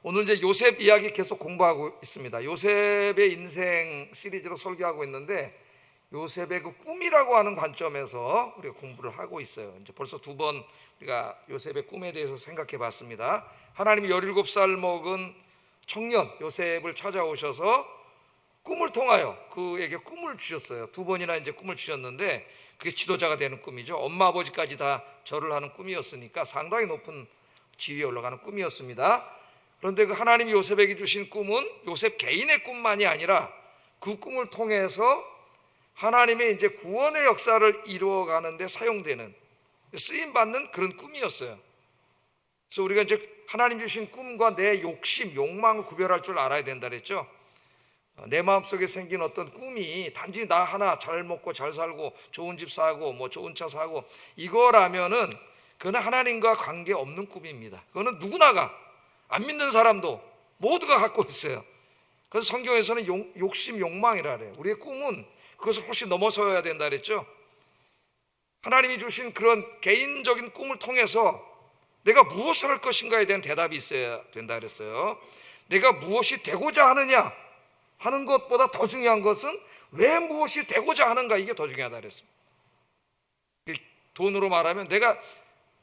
오늘 이제 요셉 이야기 계속 공부하고 있습니다. 요셉의 인생 시리즈로 설교하고 있는데 요셉의 그 꿈이라고 하는 관점에서 우리가 공부를 하고 있어요. 이제 벌써 두 번 우리가 요셉의 꿈에 대해서 생각해 봤습니다. 하나님이 17살 먹은 청년 요셉을 찾아오셔서 꿈을 통하여 그에게 꿈을 주셨어요. 두 번이나 이제 꿈을 주셨는데 그게 지도자가 되는 꿈이죠. 엄마 아버지까지 다 절을 하는 꿈이었으니까 상당히 높은 지위에 올라가는 꿈이었습니다. 그런데 그 하나님이 요셉에게 주신 꿈은 요셉 개인의 꿈만이 아니라 그 꿈을 통해서 하나님의 이제 구원의 역사를 이루어가는데 사용되는, 쓰임받는 그런 꿈이었어요. 그래서 우리가 이제 하나님 주신 꿈과 내 욕심, 욕망을 구별할 줄 알아야 된다 그랬죠. 내 마음속에 생긴 어떤 꿈이 단지 나 하나 잘 먹고 잘 살고 좋은 집 사고 뭐 좋은 차 사고 이거라면은 그건 하나님과 관계 없는 꿈입니다. 그거는 누구나가, 안 믿는 사람도 모두가 갖고 있어요. 그래서 성경에서는 욕심, 욕망이라 그래요. 우리의 꿈은 그것을 훨씬 넘어서야 된다 그랬죠. 하나님이 주신 그런 개인적인 꿈을 통해서 내가 무엇을 할 것인가에 대한 대답이 있어야 된다 그랬어요. 내가 무엇이 되고자 하느냐 하는 것보다 더 중요한 것은 왜 무엇이 되고자 하는가, 이게 더 중요하다 그랬습니다. 돈으로 말하면 내가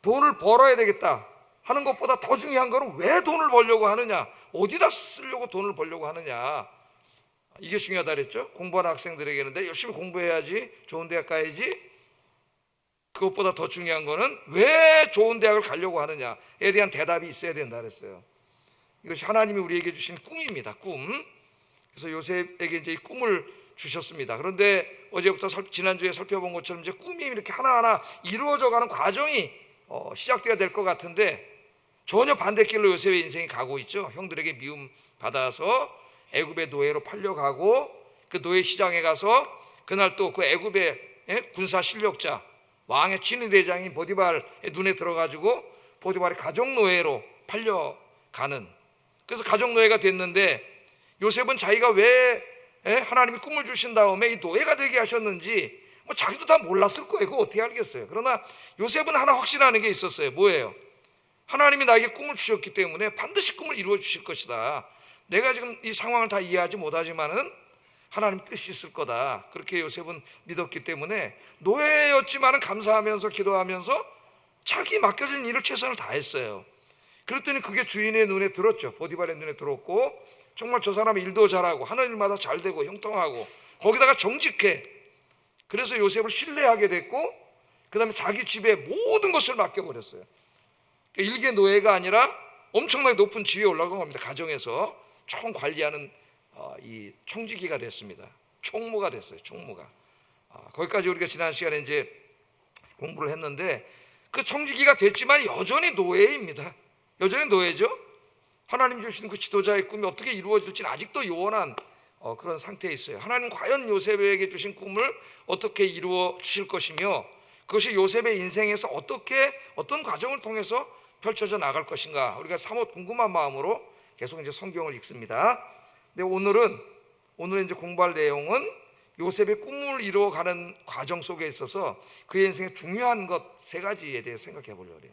돈을 벌어야 되겠다 하는 것보다 더 중요한 것은 왜 돈을 벌려고 하느냐, 어디다 쓰려고 돈을 벌려고 하느냐, 이게 중요하다 그랬죠. 공부하는 학생들에게는 내 열심히 공부해야지, 좋은 대학 가야지, 그것보다 더 중요한 거는 왜 좋은 대학을 가려고 하느냐에 대한 대답이 있어야 된다 그랬어요. 이것이 하나님이 우리에게 주신 꿈입니다. 꿈. 그래서 요셉에게 이제 이 꿈을 주셨습니다. 그런데 어제부터 지난주에 살펴본 것처럼 이제 꿈이 이렇게 하나하나 이루어져가는 과정이 시작돼야 될 것 같은데 전혀 반대길로 요셉의 인생이 가고 있죠. 형들에게 미움 받아서 애굽의 노예로 팔려가고 그 노예 시장에 가서 그날 또 그 애굽의 군사 실력자 왕의 친위대장인 보디발의 눈에 들어가지고 보디발의 가족노예로 팔려가는, 그래서 가족노예가 됐는데 요셉은 자기가 왜 하나님이 꿈을 주신 다음에 이 노예가 되게 하셨는지 뭐 자기도 다 몰랐을 거예요. 그거 어떻게 알겠어요. 그러나 요셉은 하나 확신하는 게 있었어요. 뭐예요? 하나님이 나에게 꿈을 주셨기 때문에 반드시 꿈을 이루어 주실 것이다. 내가 지금 이 상황을 다 이해하지 못하지만은 하나님 뜻이 있을 거다. 그렇게 요셉은 믿었기 때문에 노예였지만은 감사하면서 기도하면서 자기 맡겨진 일을 최선을 다했어요. 그랬더니 그게 주인의 눈에 들었죠. 보디발의 눈에 들었고 정말 저 사람은 일도 잘하고 하는 일마다 잘 되고 형통하고 거기다가 정직해. 그래서 요셉을 신뢰하게 됐고 그 다음에 자기 집에 모든 것을 맡겨버렸어요. 일개 노예가 아니라 엄청나게 높은 지위에 올라간 겁니다. 가정에서 총 관리하는 이 총지기가 됐습니다. 총무가 됐어요. 총무가. 거기까지 우리가 지난 시간에 이제 공부를 했는데 그 총지기가 됐지만 여전히 노예입니다. 여전히 노예죠. 하나님 주신 그 지도자의 꿈이 어떻게 이루어질지는 아직도 요원한 그런 상태에 있어요. 하나님 과연 요셉에게 주신 꿈을 어떻게 이루어 주실 것이며 그것이 요셉의 인생에서 어떤 과정을 통해서 펼쳐져 나갈 것인가, 우리가 사뭇 궁금한 마음으로 계속 이제 성경을 읽습니다. 근데 오늘 이제 공부할 내용은 요셉의 꿈을 이루어가는 과정 속에 있어서 그의 인생에 중요한 것 세 가지에 대해서 생각해 보려고 해요.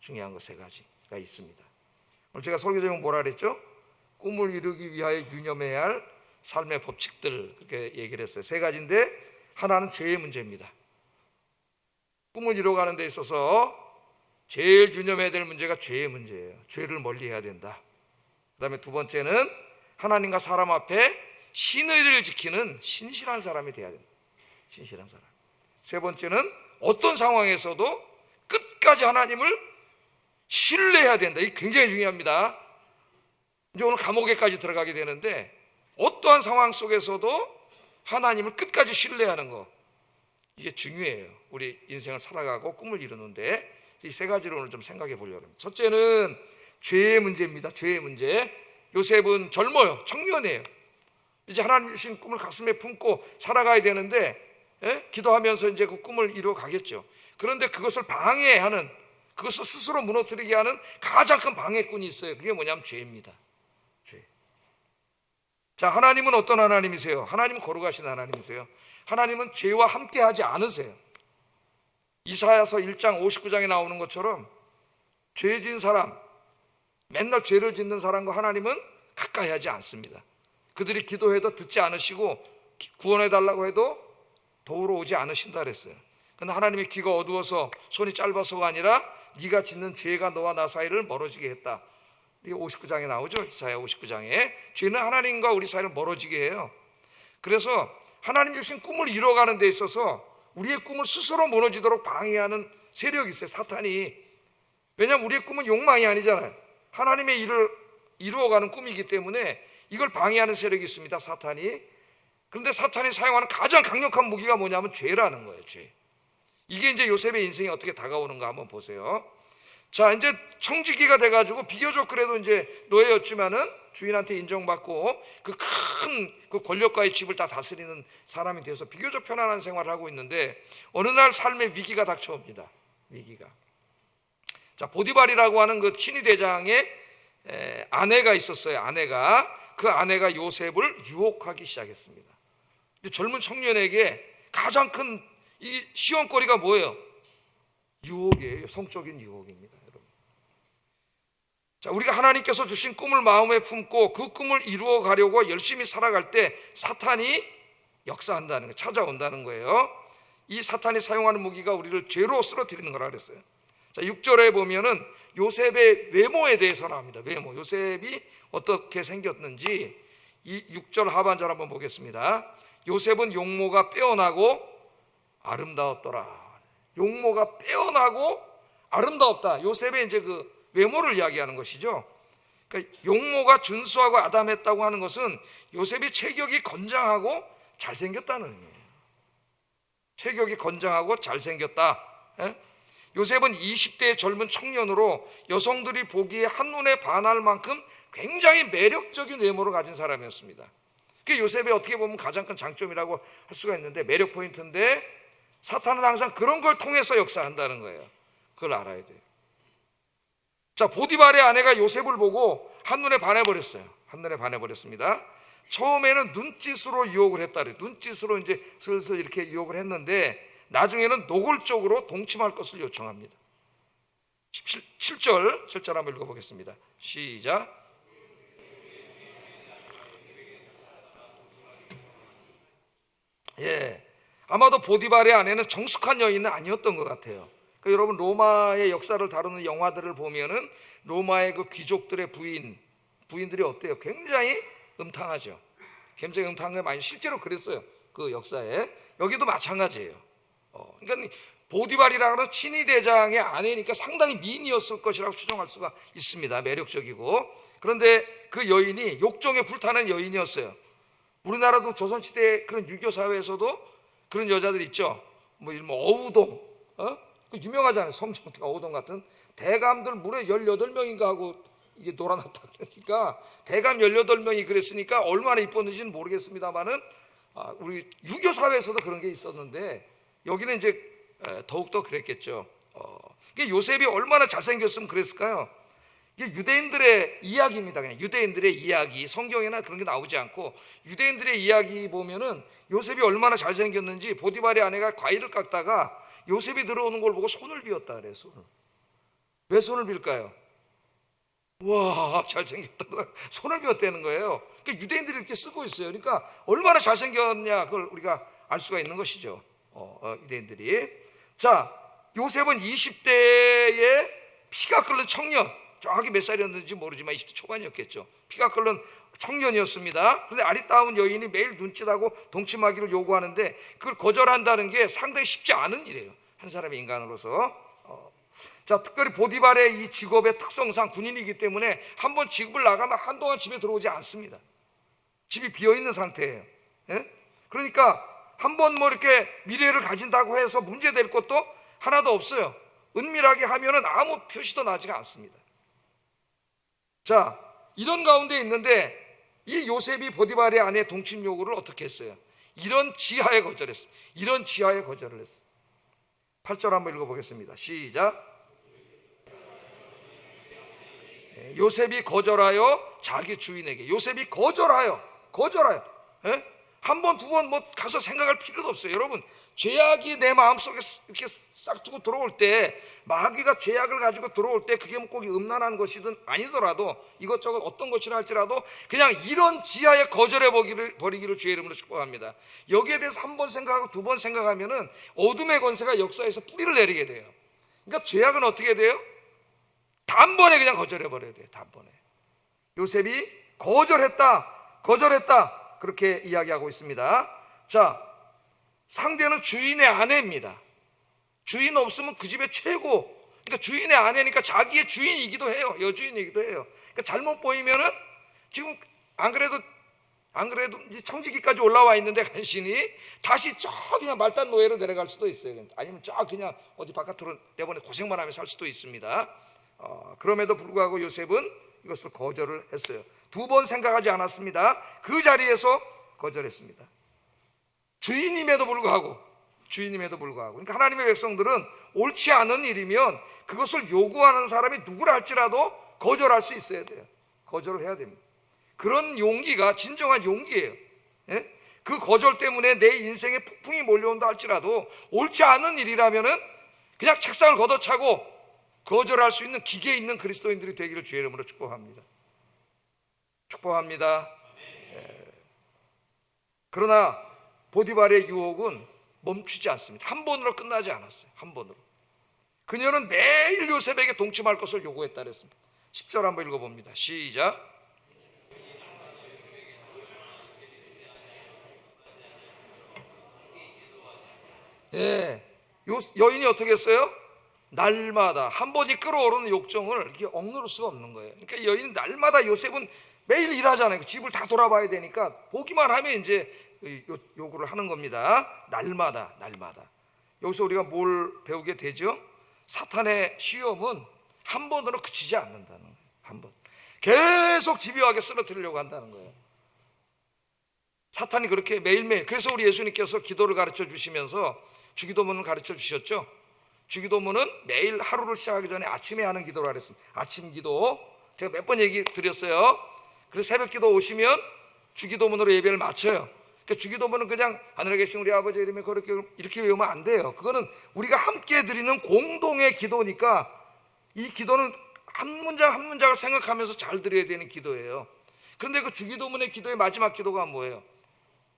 중요한 것 세 가지가 있습니다. 오늘 제가 설교 제목 뭐라 그랬죠? 꿈을 이루기 위하여 유념해야 할 삶의 법칙들, 그렇게 얘기를 했어요. 세 가지인데 하나는 죄의 문제입니다. 꿈을 이루어가는 데 있어서 제일 유념해야 될 문제가 죄의 문제예요. 죄를 멀리해야 된다. 그 다음에 두 번째는 하나님과 사람 앞에 신의를 지키는 신실한 사람이 돼야 된다. 신실한 사람. 세 번째는 어떤 상황에서도 끝까지 하나님을 신뢰해야 된다. 이게 굉장히 중요합니다. 이제 오늘 감옥에까지 들어가게 되는데 어떠한 상황 속에서도 하나님을 끝까지 신뢰하는 거, 이게 중요해요. 우리 인생을 살아가고 꿈을 이루는데 이 세 가지를 오늘 좀 생각해 보려고 합니다. 첫째는 죄의 문제입니다. 죄의 문제. 요셉은 젊어요. 청년이에요. 이제 하나님 주신 꿈을 가슴에 품고 살아가야 되는데 기도하면서 이제 그 꿈을 이루어 가겠죠. 그런데 그것을 방해하는, 그것을 스스로 무너뜨리게 하는 가장 큰 방해꾼이 있어요. 그게 뭐냐면 죄입니다. 죄. 자, 하나님은 어떤 하나님이세요? 하나님은 거룩하신 하나님이세요. 하나님은 죄와 함께하지 않으세요. 이사야서 1장 59장에 나오는 것처럼 죄진 사람, 맨날 죄를 짓는 사람과 하나님은 가까이 하지 않습니다. 그들이 기도해도 듣지 않으시고 구원해달라고 해도 도우러 오지 않으신다 그랬어요. 근데 하나님의 귀가 어두워서 손이 짧아서가 아니라 네가 짓는 죄가 너와 나 사이를 멀어지게 했다. 이게 59장에 나오죠. 이사야 59장에 죄는 하나님과 우리 사이를 멀어지게 해요. 그래서 하나님 주신 꿈을 이뤄가는 데 있어서 우리의 꿈을 스스로 무너지도록 방해하는 세력이 있어요. 사탄이. 왜냐하면 우리의 꿈은 욕망이 아니잖아요. 하나님의 일을 이루어가는 꿈이기 때문에 이걸 방해하는 세력이 있습니다. 사탄이. 그런데 사탄이 사용하는 가장 강력한 무기가 뭐냐면 죄라는 거예요. 죄. 이게 이제 요셉의 인생이 어떻게 다가오는가 한번 보세요. 자, 이제 청지기가 돼가지고 비교적 그래도 이제 노예였지만은 주인한테 인정받고 그 큰 권력가의 집을 다 다스리는 사람이 되어서 비교적 편안한 생활을 하고 있는데 어느 날 삶의 위기가 닥쳐옵니다. 위기가. 자, 보디발이라고 하는 그 친위 대장의 아내가 있었어요. 그 아내가 요셉을 유혹하기 시작했습니다. 젊은 청년에게 가장 큰 이 시험거리가 뭐예요? 유혹이에요. 성적인 유혹입니다, 여러분. 자, 우리가 하나님께서 주신 꿈을 마음에 품고 그 꿈을 이루어 가려고 열심히 살아갈 때 사탄이 역사한다는 거예요. 찾아온다는 거예요. 이 사탄이 사용하는 무기가 우리를 죄로 쓰러뜨리는 거라 그랬어요. 자, 6절에 보면은 요셉의 외모에 대해서 나옵니다. 외모. 요셉이 어떻게 생겼는지 이 6절 하반절 한번 보겠습니다. 요셉은 용모가 빼어나고 아름다웠더라. 용모가 빼어나고 아름다웠다. 요셉의 이제 그 외모를 이야기하는 것이죠. 그러니까 용모가 준수하고 아담했다고 하는 것은 요셉이 체격이 건장하고 잘생겼다는 의미예요. 체격이 건장하고 잘생겼다. 요셉은 20대의 젊은 청년으로 여성들이 보기에 한눈에 반할 만큼 굉장히 매력적인 외모를 가진 사람이었습니다. 그게 요셉의 어떻게 보면 가장 큰 장점이라고 할 수가 있는데 매력 포인트인데 사탄은 항상 그런 걸 통해서 역사한다는 거예요. 그걸 알아야 돼요. 자, 보디발의 아내가 요셉을 보고 한눈에 반해버렸어요. 한눈에 반해버렸습니다. 처음에는 눈짓으로 유혹을 했다 그래요. 눈짓으로 이제 슬슬 이렇게 유혹을 했는데 나중에는 노골적으로 동침할 것을 요청합니다. 7절 한번 읽어보겠습니다. 시작. 아마도 보디발의 아내는 정숙한 여인은 아니었던 것 같아요. 그러니까 여러분 로마의 역사를 다루는 영화들을 보면은 로마의 그 귀족들의 부인들이 어때요? 굉장히 음탕하죠. 굉장히 음탕한 게 많이 실제로 그랬어요. 그 역사에. 여기도 마찬가지예요. 그러니까 보디발이라는 친위 대장의 아내니까 상당히 미인이었을 것이라고 추정할 수가 있습니다. 매력적이고. 그런데 그 여인이 욕정에 불타는 여인이었어요. 우리나라도 조선시대 그런 유교 사회에서도 그런 여자들 있죠. 뭐 어우동, 그 유명하잖아요. 성정태가 어우동 같은 대감들 무려 18명인가 하고 이게 놀아놨다 그러니까 대감 18명이 그랬으니까 얼마나 이뻤는지는 모르겠습니다만은 우리 유교 사회에서도 그런 게 있었는데 여기는 이제 더욱더 그랬겠죠. 요셉이 얼마나 잘생겼으면 그랬을까요? 이게 유대인들의 이야기입니다. 그냥 유대인들의 이야기. 성경에나 그런 게 나오지 않고 유대인들의 이야기 보면은 요셉이 얼마나 잘생겼는지 보디발의 아내가 과일을 깎다가 요셉이 들어오는 걸 보고 손을 비었다 그래요. 손을. 왜 손을 빌까요? 와, 잘생겼다. 손을 비었다는 거예요. 그러니까 유대인들이 이렇게 쓰고 있어요. 그러니까 얼마나 잘생겼냐 그걸 우리가 알 수가 있는 것이죠. 유대인들이. 자, 요셉은 20대에 피가 끓는 청년, 정확히 몇 살이었는지 모르지만 20대 초반이었겠죠. 피가 끓는 청년이었습니다. 그런데 아리따운 여인이 매일 눈짓하고 동침하기를 요구하는데 그걸 거절한다는 게 상당히 쉽지 않은 일이에요. 한 사람의 인간으로서. 자, 특별히 보디발의 이 직업의 특성상 군인이기 때문에 한번 직업을 나가면 한동안 집에 들어오지 않습니다. 집이 비어있는 상태예요. 그러니까 한번 뭐 이렇게 미래를 가진다고 해서 문제될 것도 하나도 없어요. 은밀하게 하면은 아무 표시도 나지가 않습니다. 자, 이런 가운데 있는데 이 요셉이 보디발의 아내 동침 요구를 어떻게 했어요? 이런 지하에 거절했어요. 이런 지하에 거절을 했어요. 8절 한번 읽어보겠습니다. 시작. 요셉이 거절하여 자기 주인에게 요셉이 거절하여 한 번, 두 번 뭐 가서 생각할 필요도 없어요. 여러분, 죄악이 내 마음속에 이렇게 싹두고 들어올 때, 마귀가 죄악을 가지고 들어올 때, 그게 뭐 꼭 음란한 것이든 아니더라도, 이것저것 어떤 것이라 할지라도 그냥 이런 지하에 거절해 버리기를 주의 이름으로 축복합니다. 여기에 대해서 한 번 생각하고 두 번 생각하면은 어둠의 권세가 역사에서 뿌리를 내리게 돼요. 그러니까 죄악은 어떻게 돼요? 단번에 그냥 거절해 버려야 돼요. 단번에. 요셉이 거절했다 그렇게 이야기하고 있습니다. 자, 상대는 주인의 아내입니다. 주인 없으면 그 집의 최고, 그러니까 주인의 아내니까 자기의 주인이기도 해요. 여주인이기도 해요. 그러니까 잘못 보이면은, 지금 안 그래도 이제 청지기까지 올라와 있는데 간신히 다시 저 그냥 말단 노예로 내려갈 수도 있어요. 아니면 저 그냥 어디 바깥으로 내보내 고생만 하며 살 수도 있습니다. 그럼에도 불구하고 요셉은 이것을 거절을 했어요. 두 번 생각하지 않았습니다. 그 자리에서 거절했습니다. 주인임에도 불구하고, 그러니까 하나님의 백성들은 옳지 않은 일이면 그것을 요구하는 사람이 누구라 할지라도 거절할 수 있어야 돼요. 거절을 해야 됩니다. 그런 용기가 진정한 용기예요. 예? 그 거절 때문에 내 인생에 폭풍이 몰려온다 할지라도 옳지 않은 일이라면은 그냥 책상을 걷어차고 거절할 수 있는 기계 있는 그리스도인들이 되기를 주의 이름으로 축복합니다. 예. 그러나 보디발의 유혹은 멈추지 않습니다. 한 번으로 끝나지 않았어요. 한 번으로. 그녀는 매일 요셉에게 동침할 것을 요구했다 그랬습니다. 10절 한번 읽어봅니다. 시작. 예, 여인이 어떻게 했어요? 날마다 한 번이 끌어오르는 욕정을 이게 억누를 수가 없는 거예요. 그러니까 여인은 날마다, 요셉은 매일 일하잖아요. 집을 다 돌아봐야 되니까 보기만 하면 이제 요구를 하는 겁니다. 날마다. 여기서 우리가 뭘 배우게 되죠? 사탄의 시험은 한 번으로 그치지 않는다는 거예요. 한 번. 계속 집요하게 쓰러뜨리려고 한다는 거예요. 사탄이 그렇게 매일매일. 그래서 우리 예수님께서 기도를 가르쳐 주시면서 주기도문을 가르쳐 주셨죠. 주기도문은 매일 하루를 시작하기 전에 아침에 하는 기도를 하랬습니다. 아침 기도 제가 몇 번 얘기 드렸어요. 그래서 새벽 기도 오시면 주기도문으로 예배를 마쳐요. 그러니까 주기도문은 그냥 하늘에 계신 우리 아버지 이름에 그렇게 이렇게 외우면 안 돼요. 그거는 우리가 함께 드리는 공동의 기도니까 이 기도는 한 문장 한 문장을 생각하면서 잘 드려야 되는 기도예요. 그런데 그 주기도문의 기도의 마지막 기도가 뭐예요?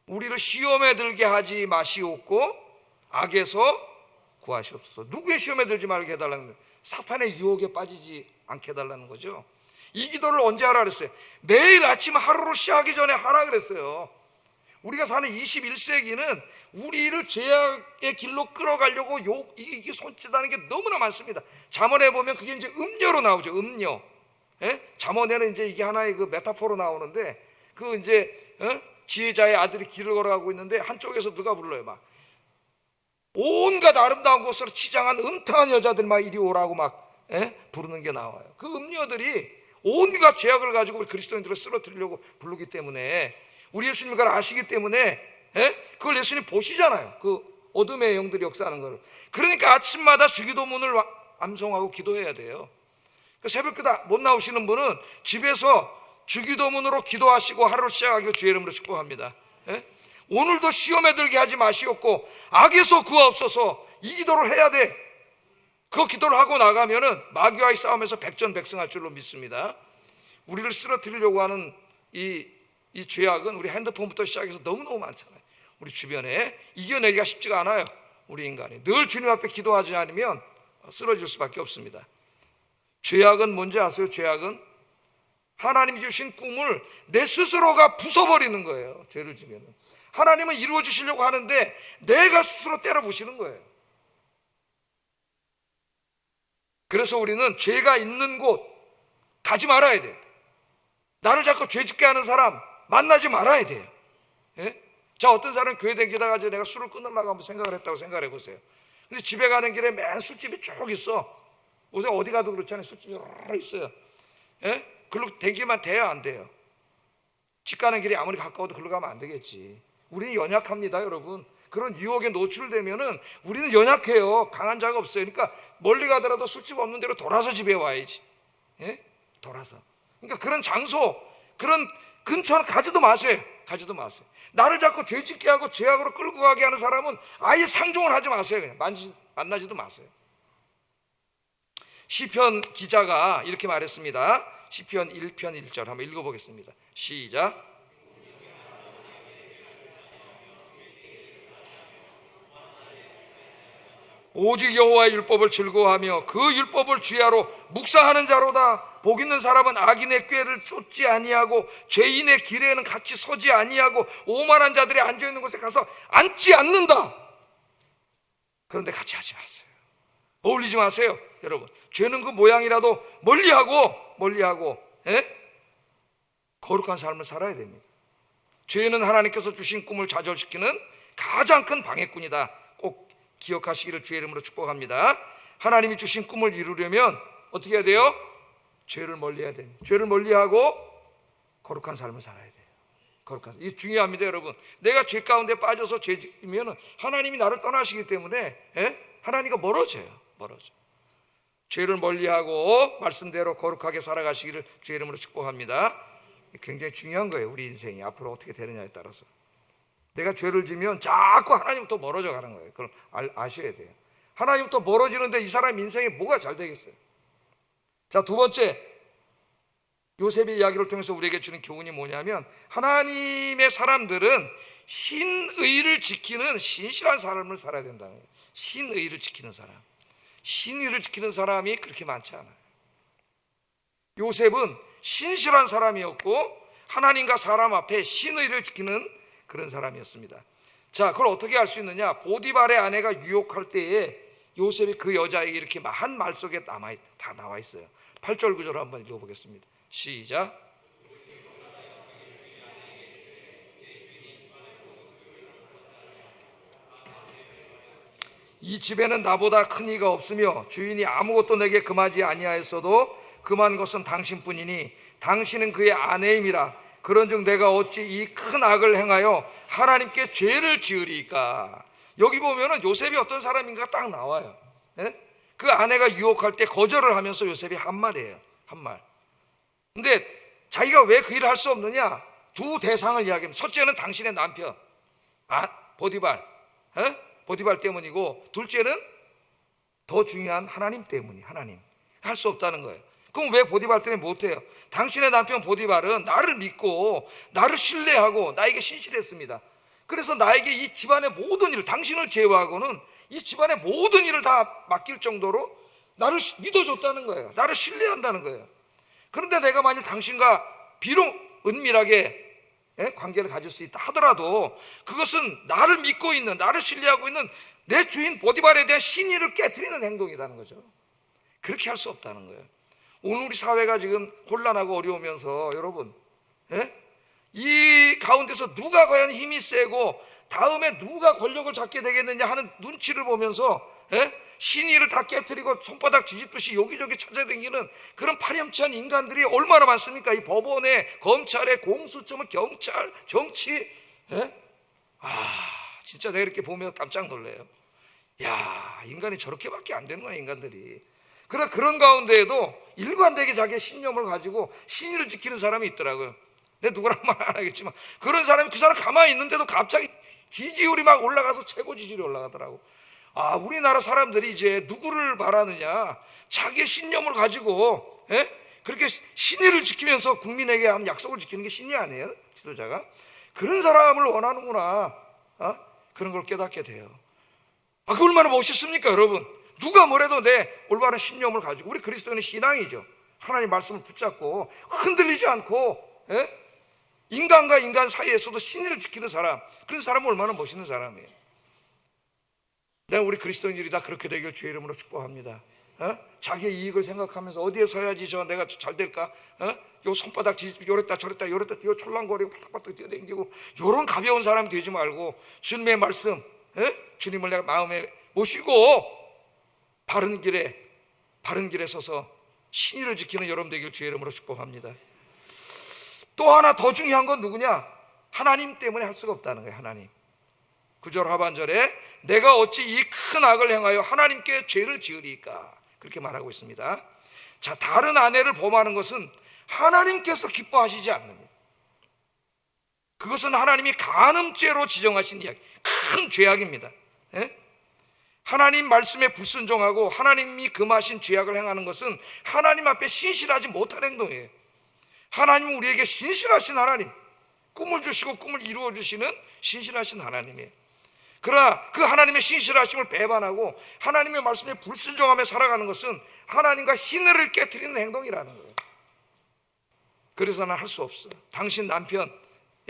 우리를 시험에 들게 하지 마시옵고 악에서 구하시옵소서. 누구의 시험에 들지 말게 해달라는 거예요. 사탄의 유혹에 빠지지 않게 해달라는 거죠. 이 기도를 언제 하라 그랬어요? 매일 아침 하루를 시작하기 전에 하라 그랬어요. 우리가 사는 21세기는 우리를 죄악의 길로 끌어가려고 이게 손짓하는 게 너무나 많습니다. 잠언에 보면 그게 이제 음료로 나오죠. 음료. 예? 잠언에는 이제 이게 하나의 그 메타포로 나오는데, 그 이제 지혜자의 아들이 길을 걸어가고 있는데 한쪽에서 누가 불러요? 막 온갖 아름다운 곳으로 치장한 음탕한 여자들 막 이리 오라고 막 부르는 게 나와요. 그 음료들이 온갖 죄악을 가지고 우리 그리스도인들을 쓰러뜨리려고 부르기 때문에, 우리 예수님 그걸 아시기 때문에 그걸 예수님 보시잖아요. 그 어둠의 영들이 역사하는 걸. 그러니까 아침마다 주기도문을 암송하고 기도해야 돼요. 새벽기도 못 나오시는 분은 집에서 주기도문으로 기도하시고 하루를 시작하기를 주의 이름으로 축복합니다. 오늘도 시험에 들게 하지 마시옵고 악에서 구하옵소서. 이 기도를 해야 돼. 그 기도를 하고 나가면은 마귀와의 싸움에서 백전백승할 줄로 믿습니다. 우리를 쓰러뜨리려고 하는 이 죄악은 우리 핸드폰부터 시작해서 너무너무 많잖아요. 우리 주변에 이겨내기가 쉽지가 않아요. 우리 인간이 늘 주님 앞에 기도하지 않으면 쓰러질 수밖에 없습니다. 죄악은 뭔지 아세요? 죄악은 하나님이 주신 꿈을 내 스스로가 부숴버리는 거예요. 죄를 지면은 하나님은 이루어 주시려고 하는데 내가 스스로 때려 부시는 거예요. 그래서 우리는 죄가 있는 곳 가지 말아야 돼요. 나를 자꾸 죄 짓게 하는 사람 만나지 말아야 돼요. 예? 자, 어떤 사람은 교회 다니다가 내가 술을 끊으려고 한번 생각을 했다고 생각해 보세요. 근데 집에 가는 길에 맨 술집이 쭉 있어. 요새 어디 가도 그렇잖아요. 술집이 여러 있어요. 예? 글로 대기만 돼야 안 돼요. 집 가는 길이 아무리 가까워도 글로 가면 안 되겠지. 우리는 연약합니다, 여러분. 그런 유혹에 노출되면은 우리는 연약해요. 강한 자가 없어요. 그러니까 멀리 가더라도 술집 없는 데로 돌아서 집에 와야지. 예? 돌아서. 그러니까 그런 장소, 그런 근처는 가지도 마세요. 가지도 마세요. 나를 자꾸 죄짓게 하고 죄악으로 끌고 가게 하는 사람은 아예 상종을 하지 마세요. 그냥 만나지도 마세요. 시편 기자가 이렇게 말했습니다. 시편 1편 1절 한번 읽어보겠습니다. 시작. 오직 여호와의 율법을 즐거워하며 그 율법을 주야로 묵상하는 자로다. 복 있는 사람은 악인의 꾀를 쫓지 아니하고 죄인의 길에는 같이 서지 아니하고 오만한 자들이 앉아있는 곳에 가서 앉지 않는다. 그런데 같이 하지 마세요. 어울리지 마세요. 여러분, 죄는 그 모양이라도 멀리하고 거룩한 삶을 살아야 됩니다. 죄는 하나님께서 주신 꿈을 좌절시키는 가장 큰 방해꾼이다. 꼭 기억하시기를 주의 이름으로 축복합니다. 하나님이 주신 꿈을 이루려면 어떻게 해야 돼요? 죄를 멀리해야 됩니다. 죄를 멀리하고 거룩한 삶을 살아야 돼요. 거룩한, 이게 중요합니다. 여러분, 내가 죄 가운데 빠져서 죄지면 하나님이 나를 떠나시기 때문에 하나님과 멀어져요. 죄를 멀리하고 말씀대로 거룩하게 살아가시기를 주의 이름으로 축복합니다. 굉장히 중요한 거예요. 우리 인생이 앞으로 어떻게 되느냐에 따라서. 내가 죄를 지면 자꾸 하나님부터 멀어져 가는 거예요. 그럼 아셔야 돼요. 하나님부터 멀어지는데 이 사람 인생에 뭐가 잘 되겠어요? 자, 두 번째, 요셉의 이야기를 통해서 우리에게 주는 교훈이 뭐냐면, 하나님의 사람들은 신의를 지키는 신실한 삶을 살아야 된다는 거예요. 신의를 지키는 사람. 신의를 지키는 사람이 그렇게 많지 않아요. 요셉은 신실한 사람이었고 하나님과 사람 앞에 신의를 지키는 그런 사람이었습니다. 자, 그걸 어떻게 알 수 있느냐? 보디발의 아내가 유혹할 때에 요셉이 그 여자에게 이렇게 한 말 속에 다 나와 있어요. 8절 9절 한번 읽어보겠습니다. 시작. 이 집에는 나보다 큰 이가 없으며 주인이 아무것도 내게 금하지 아니하였어도 금한 것은 당신뿐이니 당신은 그의 아내임이라. 그런즉 내가 어찌 이 큰 악을 행하여 하나님께 죄를 지으리까. 여기 보면은 요셉이 어떤 사람인가 딱 나와요. 그 아내가 유혹할 때 거절을 하면서 요셉이 한 말이에요. 한 말. 근데 자기가 왜 그 일을 할 수 없느냐? 두 대상을 이야기합니다. 첫째는 당신의 남편 보디발 때문이고, 둘째는 더 중요한 하나님 때문이. 하나님 할 수 없다는 거예요. 그럼 왜 보디발 때문에 못해요? 당신의 남편 보디발은 나를 믿고 나를 신뢰하고 나에게 신실했습니다. 그래서 나에게 이 집안의 모든 일을, 당신을 제외하고는 이 집안의 모든 일을 다 맡길 정도로 나를 믿어줬다는 거예요. 나를 신뢰한다는 거예요. 그런데 내가 만일 당신과 비록 은밀하게 관계를 가질 수 있다 하더라도 그것은 나를 믿고 있는, 나를 신뢰하고 있는 내 주인 보디발에 대한 신의를 깨트리는 행동이라는 거죠. 그렇게 할 수 없다는 거예요. 오늘 우리 사회가 지금 혼란하고 어려우면서 여러분, 이 가운데서 누가 과연 힘이 세고 다음에 누가 권력을 잡게 되겠느냐 하는 눈치를 보면서 신의를 다 깨트리고 손바닥 뒤집듯이 여기저기 찾아다니는 그런 파렴치한 인간들이 얼마나 많습니까? 이 법원에, 검찰에, 공수처, 경찰, 정치. 진짜 내가 이렇게 보면 깜짝 놀래요. 야, 인간이 저렇게밖에 안 되는 거야, 인간들이. 그러나 그런 가운데에도 일관되게 자기의 신념을 가지고 신의를 지키는 사람이 있더라고요. 내가 누구라고 말 안 하겠지만 그런 사람이, 그 사람 가만히 있는데도 갑자기 지지율이 막 올라가서 최고 지지율이 올라가더라고. 우리나라 사람들이 이제 누구를 바라느냐? 자기의 신념을 가지고 그렇게 신의를 지키면서 국민에게 한 약속을 지키는 게 신의 아니에요? 지도자가 그런 사람을 원하는구나. 그런 걸 깨닫게 돼요. 그 얼마나 멋있습니까, 여러분? 누가 뭐래도 내 올바른 신념을 가지고, 우리 그리스도인은 신앙이죠. 하나님 말씀을 붙잡고 흔들리지 않고 인간과 인간 사이에서도 신의를 지키는 사람, 그런 사람은 얼마나 멋있는 사람이에요. 내가 우리 그리스도인들이 다 그렇게 되길 주의 이름으로 축복합니다. 자기의 이익을 생각하면서 어디에 서야지 내가 잘 될까? 요 손바닥 뒤집고 요랬다 저랬다 요 촐랑거리고 바닥바닥 뛰어다니고 요런 가벼운 사람이 되지 말고 주님의 말씀, 주님을 내가 마음에 모시고 바른 길에 서서 신의를 지키는 여러분 되길 주의 이름으로 축복합니다. 또 하나 더 중요한 건 누구냐? 하나님 때문에 할 수가 없다는 거예요. 하나님. 9절 하반절에 내가 어찌 이 큰 악을 행하여 하나님께 죄를 지으리까, 그렇게 말하고 있습니다. 자, 다른 아내를 범하는 것은 하나님께서 기뻐하시지 않느냐. 그것은 하나님이 간음죄로 지정하신 이야기, 큰 죄악입니다. 예? 하나님 말씀에 불순종하고 하나님이 금하신 죄악을 행하는 것은 하나님 앞에 신실하지 못한 행동이에요. 하나님은 우리에게 신실하신 하나님, 꿈을 주시고 꿈을 이루어 주시는 신실하신 하나님이에요. 그러나 그 하나님의 신실하심을 배반하고 하나님의 말씀에 불순종하며 살아가는 것은 하나님과 신뢰를 깨트리는 행동이라는 거예요. 그래서 난 할 수 없어요. 당신 남편에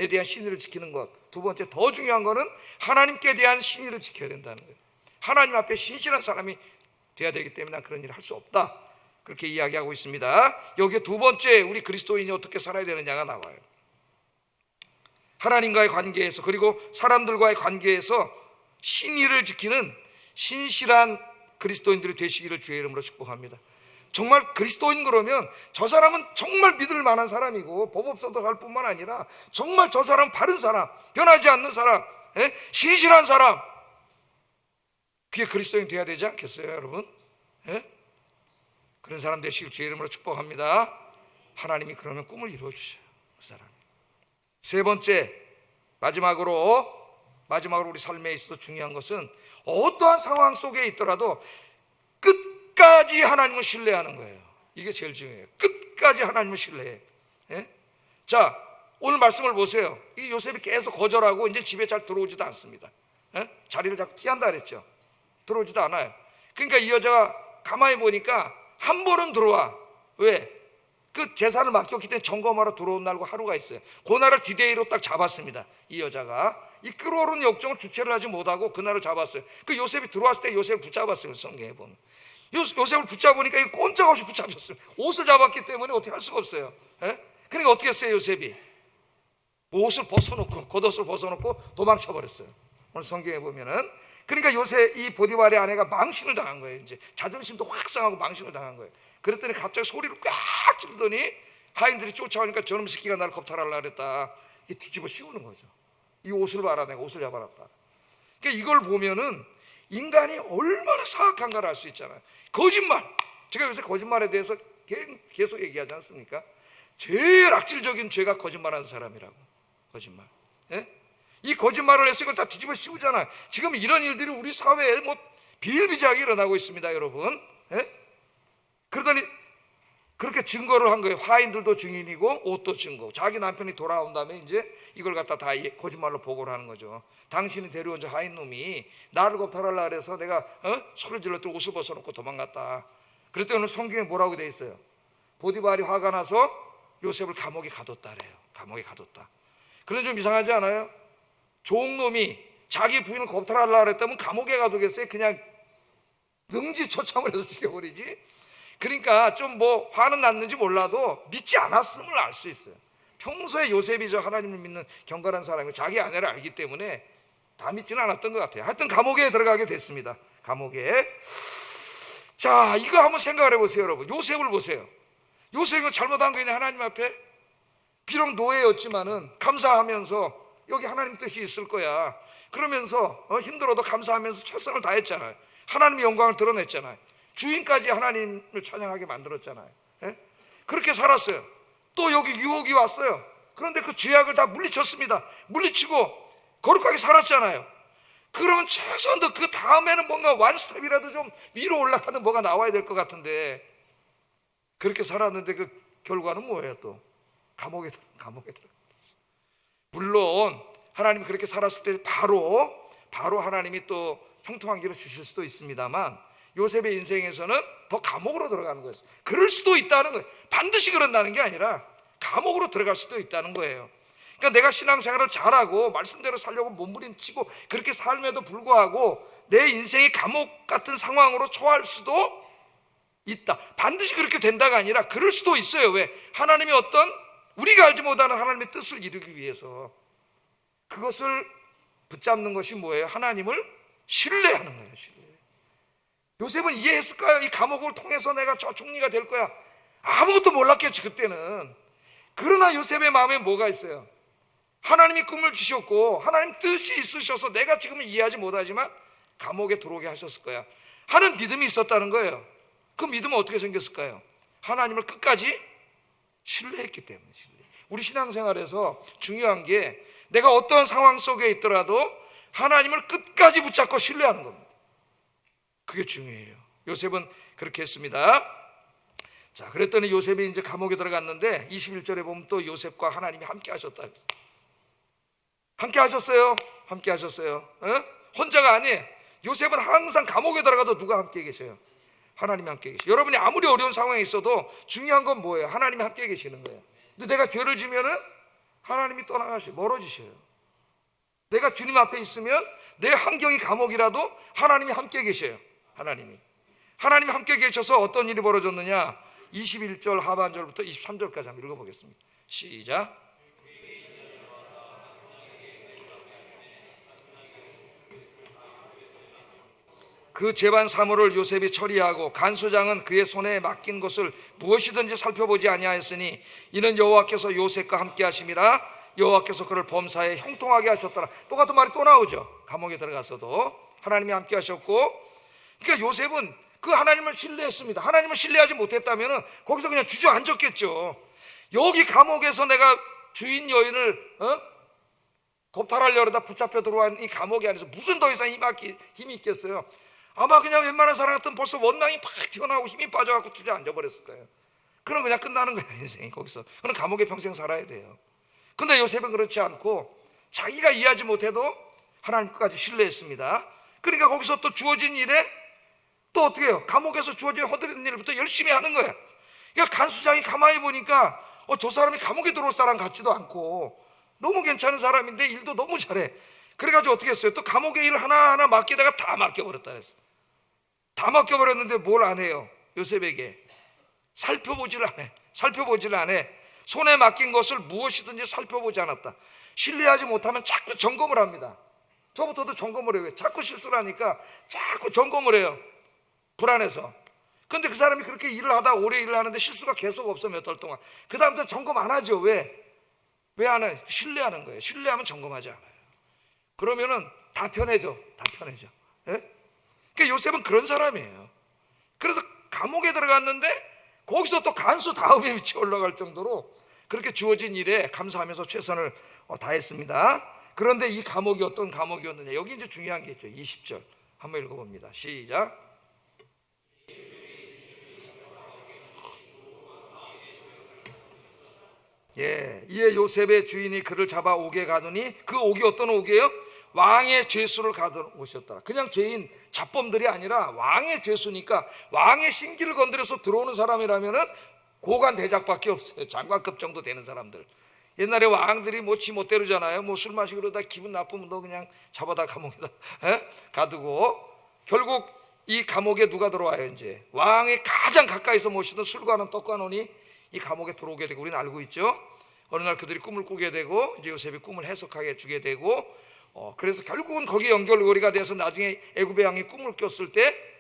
대한 신의를 지키는 것, 두 번째 더 중요한 거는 하나님께 대한 신의를 지켜야 된다는 거예요. 하나님 앞에 신실한 사람이 돼야 되기 때문에 난 그런 일을 할 수 없다, 그렇게 이야기하고 있습니다. 여기에 두 번째 우리 그리스도인이 어떻게 살아야 되느냐가 나와요. 하나님과의 관계에서, 그리고 사람들과의 관계에서 신의를 지키는 신실한 그리스도인들이 되시기를 주의 이름으로 축복합니다. 정말 그리스도인 그러면 저 사람은 정말 믿을 만한 사람이고 법 없어도 살 뿐만 아니라 정말 저 사람 바른 사람, 변하지 않는 사람, 신실한 사람, 그게 그리스도인 돼야 되지 않겠어요, 여러분? 그런 사람 되시길 주의 이름으로 축복합니다. 하나님이 그러면 꿈을 이루어 주셔요, 그 사람. 세 번째, 마지막으로 우리 삶에 있어서 중요한 것은 어떠한 상황 속에 있더라도 끝까지 하나님을 신뢰하는 거예요. 이게 제일 중요해요. 끝까지 하나님을 신뢰해. 자, 오늘 말씀을 보세요. 이 요셉이 계속 거절하고 이제 집에 잘 들어오지도 않습니다. 자리를 자꾸 피한다 그랬죠. 들어오지도 않아요. 그러니까 이 여자가 가만히 보니까 한 번은 들어와. 왜? 그 재산을 맡겼기 때문에 점검하러 들어온 날과 하루가 있어요. 그날을 디데이로 딱 잡았습니다. 이 여자가 이 끌어오른 역정을 주체를 하지 못하고 그날을 잡았어요. 그 요셉이 들어왔을 때 요셉을 붙잡았어요. 성경에 보면 요셉을 붙잡으니까 이거 꼼짝없이 붙잡혔어요. 옷을 잡았기 때문에 어떻게 할 수가 없어요. 그러니까 어떻게 했어요? 요셉이 옷을 벗어놓고, 겉옷을 벗어놓고 도망쳐 버렸어요. 오늘 성경에 보면은, 그러니까 요새 이 보디발의 아내가 망신을 당한 거예요. 이제 자존심도 확 상하고 망신을 당한 거예요. 그랬더니 갑자기 소리를 꽉 지르더니 하인들이 쫓아오니까 저놈 새끼가 나를 겁탈하려고 그랬다, 이게 뒤집어 씌우는 거죠. 이 옷을 봐라, 내가 옷을 잡아놨다. 그러니까 이걸 보면은 인간이 얼마나 사악한가를 알 수 있잖아요. 거짓말, 제가 요새 거짓말에 대해서 계속 얘기하지 않습니까? 제일 악질적인 죄가 거짓말하는 사람이라고. 거짓말. 이 거짓말을 해서 이걸 다 뒤집어 씌우잖아요. 지금 이런 일들이 우리 사회에 뭐 비일비재하게 일어나고 있습니다, 여러분. 그러더니 그렇게 증거를 한 거예요. 화인들도 증인이고 옷도 증거. 자기 남편이 돌아온 다음에 이제 이걸 갖다 다 거짓말로 보고를 하는 거죠. 당신이 데려온 저 하인 놈이 나를 겁탈하려고 해서 내가 소리를 질렀더니 옷을 벗어놓고 도망갔다. 그랬더니 오늘 성경에 뭐라고 돼 있어요? 보디발이 화가 나서 요셉을 감옥에 가뒀다래요. 감옥에 가뒀다. 그런데 좀 이상하지 않아요? 종놈이 자기 부인을 겁탈하려고 했다면 감옥에 가두겠어요? 그냥 능지처참을 해서 죽여버리지. 그러니까 좀 뭐 화는 났는지 몰라도 믿지 않았음을 알 수 있어요. 평소에 요셉이 저 하나님을 믿는 경건한 사람이고 자기 아내를 알기 때문에 다 믿지는 않았던 것 같아요. 하여튼 감옥에 들어가게 됐습니다. 감옥에. 자, 이거 한번 생각을 해보세요, 여러분. 요셉을 보세요. 요셉이 잘못한 거 있네, 하나님 앞에. 비록 노예였지만은 감사하면서 여기 하나님 뜻이 있을 거야 그러면서 힘들어도 감사하면서 최선을 다했잖아요. 하나님의 영광을 드러냈잖아요. 주인까지 하나님을 찬양하게 만들었잖아요. 그렇게 살았어요. 또 여기 유혹이 왔어요. 그런데 그 죄악을 다 물리쳤습니다. 물리치고 거룩하게 살았잖아요. 그러면 최소한도 그 다음에는 뭔가 완스톱이라도 좀 위로 올라가는 뭐가 나와야 될 것 같은데, 그렇게 살았는데 그 결과는 뭐예요? 또 감옥에 들어갔어요. 물론 하나님이 그렇게 살았을 때 바로 하나님이 또 형통한 길을 주실 수도 있습니다만, 요셉의 인생에서는 더 감옥으로 들어가는 거예요. 그럴 수도 있다는 거예요. 반드시 그런다는 게 아니라 감옥으로 들어갈 수도 있다는 거예요. 그러니까 내가 신앙생활을 잘하고 말씀대로 살려고 몸부림치고 그렇게 삶에도 불구하고 내 인생이 감옥 같은 상황으로 처할 수도 있다. 반드시 그렇게 된다가 아니라 그럴 수도 있어요. 왜? 하나님이 어떤 우리가 알지 못하는 하나님의 뜻을 이루기 위해서. 그것을 붙잡는 것이 뭐예요? 하나님을 신뢰하는 거예요. 신뢰. 요셉은 이해했을까요? 이 감옥을 통해서 내가 저 총리가 될 거야. 아무것도 몰랐겠지 그때는. 그러나 요셉의 마음에 뭐가 있어요? 하나님이 꿈을 주셨고 하나님 뜻이 있으셔서 내가 지금은 이해하지 못하지만 감옥에 들어오게 하셨을 거야 하는 믿음이 있었다는 거예요. 그 믿음은 어떻게 생겼을까요? 하나님을 끝까지 신뢰했기 때문에. 신뢰. 우리 신앙생활에서 중요한 게 내가 어떤 상황 속에 있더라도 하나님을 끝까지 붙잡고 신뢰하는 겁니다. 그게 중요해요. 요셉은 그렇게 했습니다. 자, 그랬더니 요셉이 이제 감옥에 들어갔는데 21절에 보면 또 요셉과 하나님이 함께 하셨다. 함께 하셨어요. 함께 하셨어요. 혼자가 아니에요. 요셉은 항상 감옥에 들어가도 누가 함께 계셔요? 하나님이 함께 계셔요. 여러분이 아무리 어려운 상황에 있어도 중요한 건 뭐예요? 하나님이 함께 계시는 거예요. 근데 내가 죄를 지면은 하나님이 떠나가셔요. 멀어지셔요. 내가 주님 앞에 있으면 내 환경이 감옥이라도 하나님이 함께 계셔요. 하나님이 함께 계셔서 어떤 일이 벌어졌느냐? 21절 하반절부터 23절까지 한번 읽어보겠습니다. 시작. 그 재반 사물을 요셉이 처리하고 간수장은 그의 손에 맡긴 것을 무엇이든지 살펴보지 아니하였으니 이는 여호와께서 요셉과 함께 하심이라. 여호와께서 그를 범사에 형통하게 하셨더라. 똑같은 말이 또 나오죠. 감옥에 들어가서도 하나님이 함께 하셨고, 그러니까 요셉은 그 하나님을 신뢰했습니다. 하나님을 신뢰하지 못했다면 거기서 그냥 주저앉았겠죠. 여기 감옥에서 내가 주인 여인을 겁탈하려다 붙잡혀 들어온 이 감옥에 안에서 무슨 더 이상 힘이 있겠어요? 아마 그냥 웬만한 사람 같으면 벌써 원망이 팍 튀어나오고 힘이 빠져갖고 주저앉아 버렸을 거예요. 그럼 그냥 끝나는 거예요, 인생이. 거기서 그럼 감옥에 평생 살아야 돼요. 근데 요셉은 그렇지 않고 자기가 이해하지 못해도 하나님 끝까지 신뢰했습니다. 그러니까 거기서 또 주어진 일에 또 어떻게 해요? 감옥에서 주어진 허드렛 일부터 열심히 하는 거예요. 그러니까 간수장이 가만히 보니까 저 사람이 감옥에 들어올 사람 같지도 않고 너무 괜찮은 사람인데 일도 너무 잘해. 그래가지고 어떻게 했어요? 또 감옥의 일 하나하나 맡기다가 다 맡겨버렸다 그랬어. 다 맡겨버렸는데 뭘 안 해요? 요셉에게 살펴보지를 안 해. 손에 맡긴 것을 무엇이든지 살펴보지 않았다. 신뢰하지 못하면 자꾸 점검을 합니다. 저부터도 점검을 해요. 자꾸 실수를 하니까 자꾸 점검을 해요. 불안해서. 근데 그 사람이 그렇게 일을 하다 오래 일을 하는데 실수가 계속 없어, 몇 달 동안. 그 다음부터 점검 안 하죠. 왜 안 해? 신뢰하는 거예요. 신뢰하면 점검하지 않아요. 그러면은 다 편해져. 예? 그러니까 요셉은 그런 사람이에요. 그래서 감옥에 들어갔는데 거기서 또 간수 다음에 위치에 올라갈 정도로 그렇게 주어진 일에 감사하면서 최선을 다했습니다. 그런데 이 감옥이 어떤 감옥이었느냐? 여기 이제 중요한 게 있죠. 20절 한번 읽어봅니다. 시작. 이에 요셉의 주인이 그를 잡아 옥에 가두니 그 옥이 어떤 옥이에요? 왕의 죄수를 가둔 곳이었더라. 그냥 죄인 잡범들이 아니라 왕의 죄수니까 왕의 심기를 건드려서 들어오는 사람이라면은 고관 대작밖에 없어요. 장관급 정도 되는 사람들. 옛날에 왕들이 지 멋대로잖아요. 술 마시고 그러다 기분 나쁘면 너 그냥 잡아다 감옥에다 가두고, 결국 이 감옥에 누가 들어와요? 이제 왕의 가장 가까이서 모시던 술관원 떡관원이 이 감옥에 들어오게 되고, 우리는 알고 있죠. 어느 날 그들이 꿈을 꾸게 되고 이제 요셉이 꿈을 해석하게 주게 되고, 그래서 결국은 거기 연결고리가 돼서 나중에 애굽의 왕이 꿈을 꿨을 때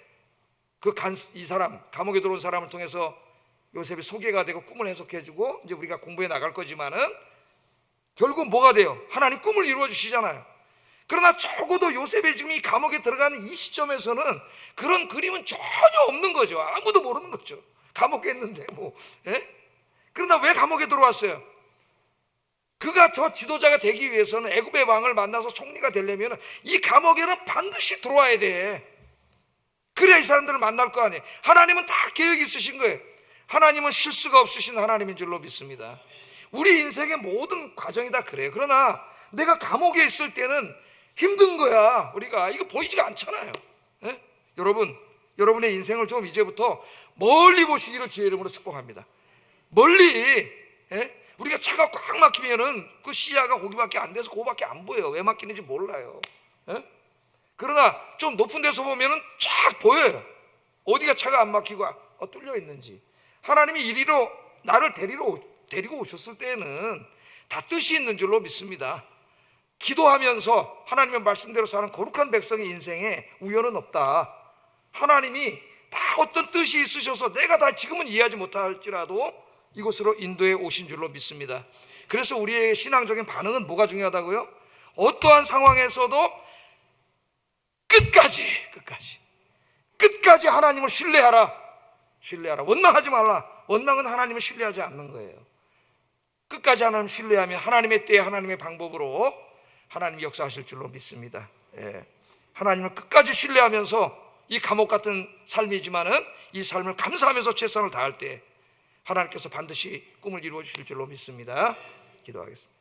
이 사람, 감옥에 들어온 사람을 통해서 요셉이 소개가 되고 꿈을 해석해주고, 이제 우리가 공부해 나갈 거지만은 결국 뭐가 돼요? 하나님 꿈을 이루어 주시잖아요. 그러나 적어도 요셉이 지금 이 감옥에 들어가는 이 시점에서는 그런 그림은 전혀 없는 거죠. 아무도 모르는 거죠. 감옥에 있는데 그러나 왜 감옥에 들어왔어요? 그가 저 지도자가 되기 위해서는, 애굽의 왕을 만나서 총리가 되려면 이 감옥에는 반드시 들어와야 돼. 그래야 이 사람들을 만날 거 아니에요. 하나님은 다 계획이 있으신 거예요. 하나님은 실수가 없으신 하나님인 줄로 믿습니다. 우리 인생의 모든 과정이 다 그래요. 그러나 내가 감옥에 있을 때는 힘든 거야. 우리가 이거 보이지가 않잖아요. 여러분의 인생을 좀 이제부터 멀리 보시기를 주의 이름으로 축복합니다. 멀리. 우리가 차가 꽉 막히면은 그 시야가 거기밖에 안 돼서 그거밖에 안 보여요. 왜 막히는지 몰라요. 그러나 좀 높은 데서 보면은 쫙 보여요. 어디가 차가 안 막히고 뚫려 있는지. 하나님이 이리로 나를 데리고 오셨을 때에는 다 뜻이 있는 줄로 믿습니다. 기도하면서 하나님의 말씀대로 사는 거룩한 백성의 인생에 우연은 없다. 하나님이 다 어떤 뜻이 있으셔서 내가 다 지금은 이해하지 못할지라도 이곳으로 인도해 오신 줄로 믿습니다. 그래서 우리의 신앙적인 반응은 뭐가 중요하다고요? 어떠한 상황에서도 끝까지 하나님을 신뢰하라. 원망하지 말라. 원망은 하나님을 신뢰하지 않는 거예요. 끝까지 하나님 신뢰하며 하나님의 때에 하나님의 방법으로 하나님 역사하실 줄로 믿습니다. 하나님을 끝까지 신뢰하면서 이 감옥 같은 삶이지만은 이 삶을 감사하면서 최선을 다할 때 하나님께서 반드시 꿈을 이루어 주실 줄로 믿습니다. 기도하겠습니다.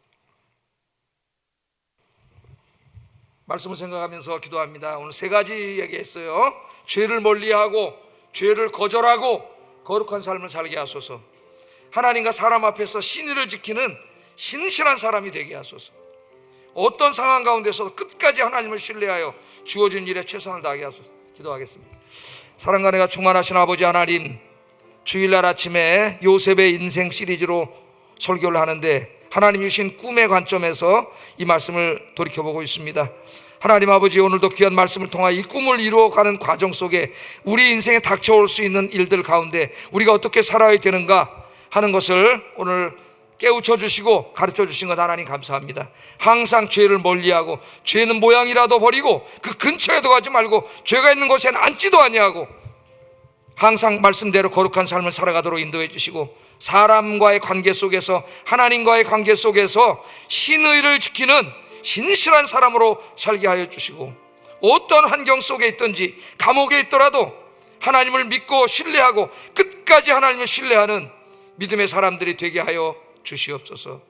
말씀을 생각하면서 기도합니다. 오늘 세 가지 얘기했어요. 죄를 멀리하고 죄를 거절하고 거룩한 삶을 살게 하소서. 하나님과 사람 앞에서 신의를 지키는 신실한 사람이 되게 하소서. 어떤 상황 가운데서도 끝까지 하나님을 신뢰하여 주어진 일에 최선을 다하게 하소서. 기도하겠습니다. 사랑과 은혜가 충만하신 아버지 하나님, 주일날 아침에 요셉의 인생 시리즈로 설교를 하는데 하나님 주신 꿈의 관점에서 이 말씀을 돌이켜보고 있습니다. 하나님 아버지, 오늘도 귀한 말씀을 통하여 이 꿈을 이루어가는 과정 속에 우리 인생에 닥쳐올 수 있는 일들 가운데 우리가 어떻게 살아야 되는가 하는 것을 오늘 깨우쳐 주시고 가르쳐 주신 것 하나님 감사합니다. 항상 죄를 멀리하고 죄는 모양이라도 버리고 그 근처에도 가지 말고 죄가 있는 곳에는 앉지도 아니하고 항상 말씀대로 거룩한 삶을 살아가도록 인도해 주시고 사람과의 관계 속에서 하나님과의 관계 속에서 신의를 지키는 신실한 사람으로 살게 하여 주시고 어떤 환경 속에 있든지 감옥에 있더라도 하나님을 믿고 신뢰하고 끝까지 하나님을 신뢰하는 믿음의 사람들이 되게 하여 주시옵소서.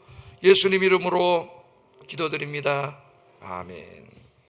예수님 이름으로 기도드립니다. 아멘.